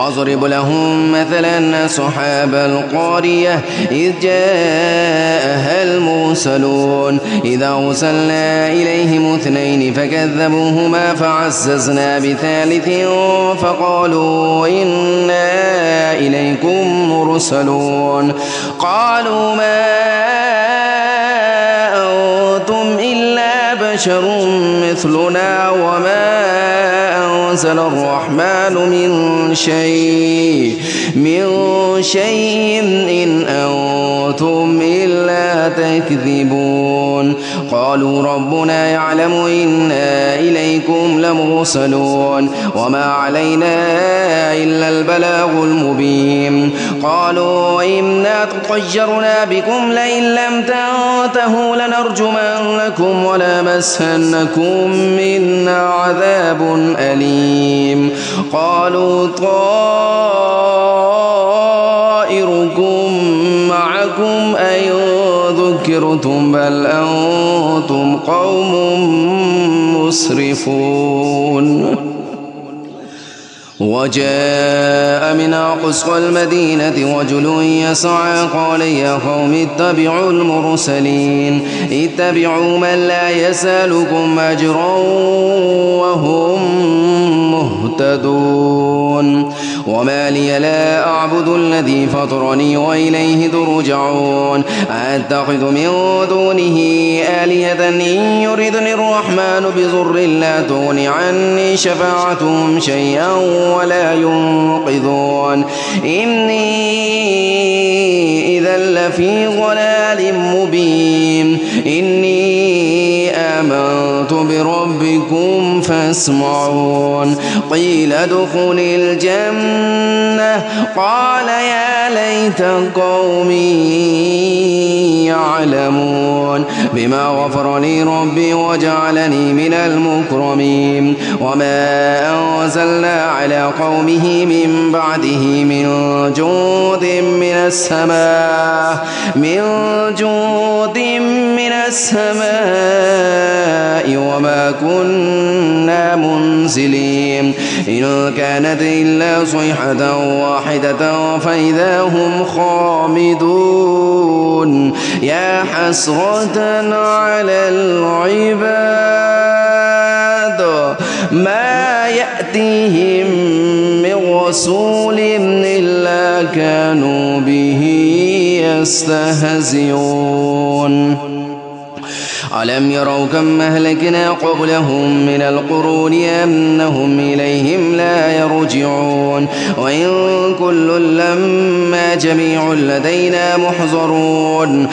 واضرب لهم مثلا أصحاب القرية إذ جاءها المرسلون إذا أرسلنا إليهم اثنين فكذبوهما فعززنا بثالث فقالوا إنا إليكم مرسلون قالوا ما أنتم إلا بشر مثلنا وما أنزل الرحمن من شيء إن أنتم إلا تكذبون قالوا ربنا يعلم إنا إليكم لمرسلون وما علينا إلا البلاغ المبين قالوا إنا تطيرنا بكم لئن لم تنتهوا لنرجمنكم ولمسنكم منا عذاب أليم قالوا طائركم معكم أئن ذكرتم بل أنتم قوم مسرفون وجاء من أقصى المدينة رجل يسعى قال يا قوم اتبعوا المرسلين اتبعوا من لا يسألكم أجرا وهم مهتدون وما لي لا أعبد الذي فطرني وإليه ترجعون أتخذ من دونه آلهة إن يردني الرحمن بضر لا تغن عني شفاعتهم شيئا ولا ينقذون إني إذا لفي ضلال مبين إني آمنت بربكم فاسمعون قيل ادخل الجنة قال يا ليت قومي يعلمون بما غفر لي ربي وجعلني من المكرمين وما أنزلنا على قومه من بعده من جود من السماء وما كنا منزلين إن كانت إلا صيحة واحدة فإذا هم خامدون يا حسرة على العباد ما يأتيهم من رسول إلا كانوا به يستهزئون ألم يروا كم أهلكنا قبلهم من القرون أنهم إليهم لا يرجعون وإن كل لما جميع لدينا محضرون